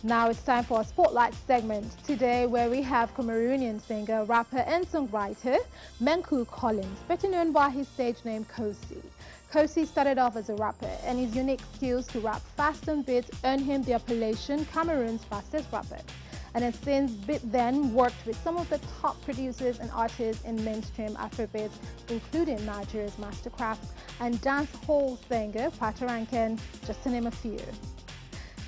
Now it's time for a spotlight segment today where we have Cameroonian singer, rapper and songwriter Menku Collins, better known by his stage name Kosi. Kosi started off as a rapper and his unique skills to rap fast and beats earned him the appellation Cameroon's fastest rapper, and has since then worked with some of the top producers and artists in mainstream Afrobeat, including Nigeria's Mastercraft and dancehall singer Patoranken, just to name a few.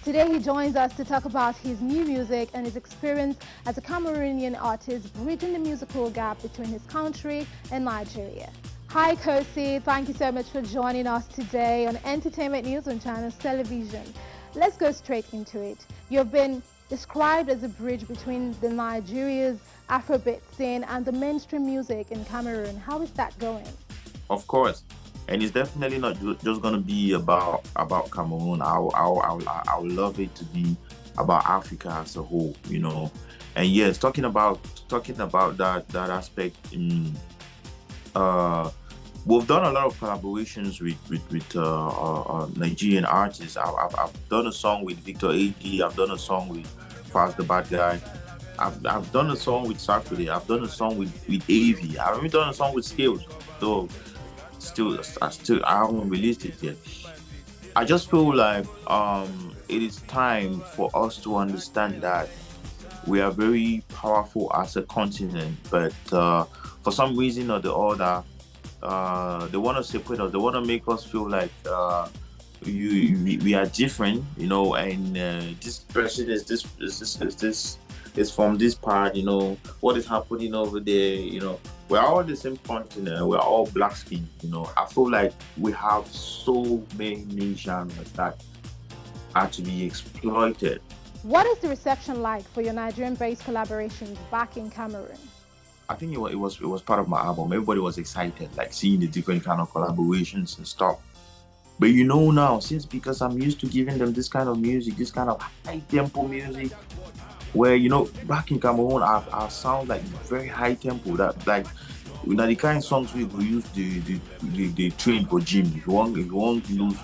Today he joins us to talk about his new music and his experience as a Cameroonian artist bridging the musical gap between his country and Nigeria. Hi Kosi, thank you so much for joining us today on Entertainment News on Channels Television. Let's go straight into it. You've been described as a bridge between the Nigeria's Afrobeat scene and the mainstream music in Cameroon. How is that going? Of course, and it's definitely not just going to be about Cameroon. I would love it to be about Africa as a whole, you know. And yes, talking about that aspect in we've done a lot of collaborations with Nigerian artists. I've done a song with Victor A.D. I've done a song with Fast the Bad Guy. I've done a song with Saturday. I've done a song with AV. I've even done a song with Skills. So I haven't released it yet. I just feel like it is time for us to understand that we are very powerful as a continent, but for some reason or the other, they want to separate us. They want to make us feel like we are different, you know. And this person is from this part, you know. What is happening over there, you know? We're all the same continent. We're all black skin, you know. I feel like we have so many genres that are to be exploited. What is the reception like for your Nigerian-based collaborations back in Cameroon? I think it was part of my album. Everybody was excited, like seeing the different kind of collaborations and stuff. But you know now, because I'm used to giving them this kind of music, this kind of high tempo music, where, you know, back in Cameroon, our sound like very high tempo. That like, you know, the kind of songs we use the train for gym. If you want to lose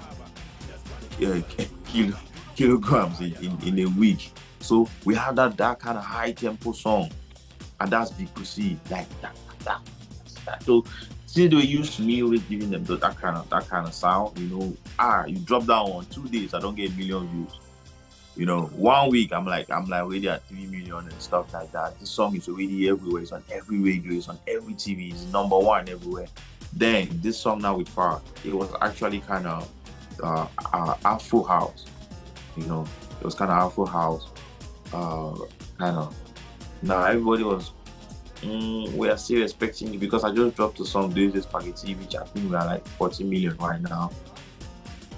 kilograms in a week, so we have that kind of high tempo song. And that's because like that. So since they were used to me always giving them that kind of sound, you know, you drop down on 2 days, I don't get a million views. You know, 1 week I'm like already at 3 million and stuff like that. This song is already everywhere. It's on every radio, it's on every TV, it's #1 everywhere. Then this song now with Farah, it was actually kind of Afro house. You know, it was kind of Afro house, kind of. Now everybody was, we are still expecting it because I just dropped a song, Do This Spaghetti, which I think we are like 40 million right now.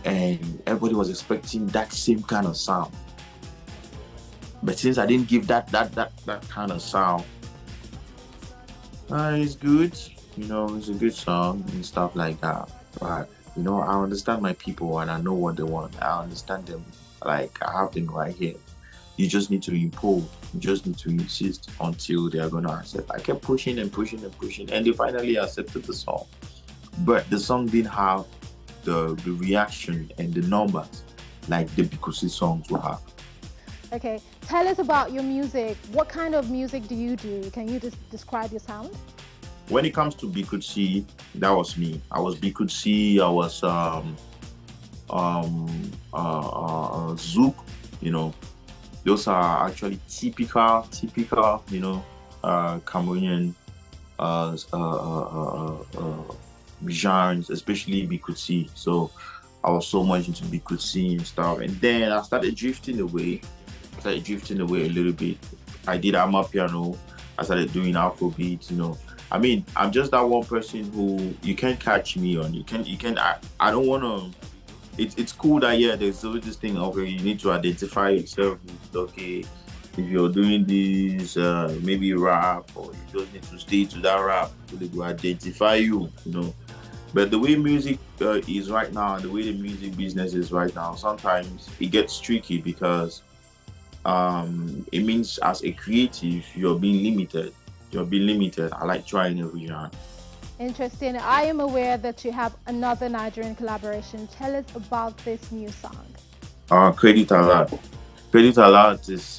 And everybody was expecting that same kind of sound. But since I didn't give that kind of sound, it's good. You know, it's a good song and stuff like that. But, you know, I understand my people and I know what they want. I understand them. Like, I have them right here. You just need to impose. You just need to insist until they are going to accept. I kept pushing and pushing and pushing, and they finally accepted the song. But the song didn't have the reaction and the numbers like the Bikusi songs will have. Okay, tell us about your music. What kind of music do you do? Can you just describe your sound? When it comes to Bikusi, that was me. I was Bikusi. I was Zouk, you know. Those are actually typical, you know, Cameroonian genres, especially Bikusi. So I was so much into Bikusi and stuff. And then I started drifting away a little bit. I did Amapiano. I started doing Afrobeat, you know. I mean, I'm just that one person who you can't catch me on. I don't want to. It's cool that, yeah, there's always this thing of you need to identify yourself. Okay, if you're doing this, maybe rap, or you just need to stay to that rap so they will identify you, you know. But the way music is right now, the way the music business is right now, sometimes it gets tricky because it means as a creative, you're being limited. I like trying every genre. Interesting. I am aware that you have another Nigerian collaboration. Tell us about this new song. Credit a lot. Credit a Lot is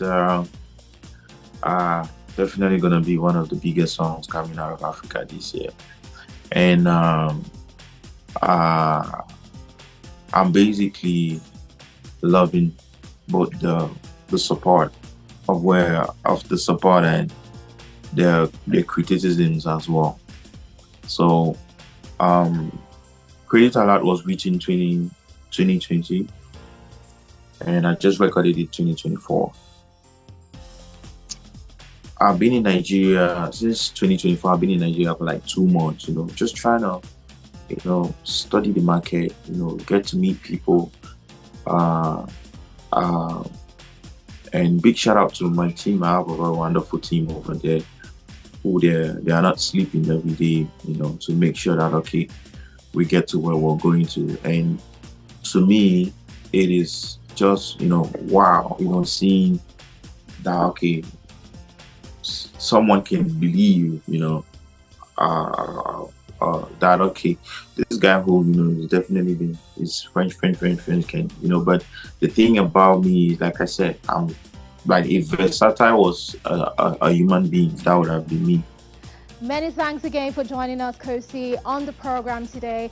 definitely gonna be one of the biggest songs coming out of Africa this year, and I'm basically loving both the support of the support and their criticisms as well. So Credit a Lot was reaching 2020, and I just recorded it 2024. I've been in Nigeria since 2024. I've been in Nigeria for like 2 months, just trying to, study the market, get to meet people. Uh, uh, and big shout out to my team. I have a very wonderful team over there who they are not sleeping every day, to make sure that, okay, we get to where we're going to. And to me, it is just, wow, seeing that, okay, someone can believe, that, okay, this guy who, is definitely been is French can, but the thing about me is, like I said, I'm like, if Versatile was a human being, that would have been me. Many thanks again for joining us, Kosi, on the program today.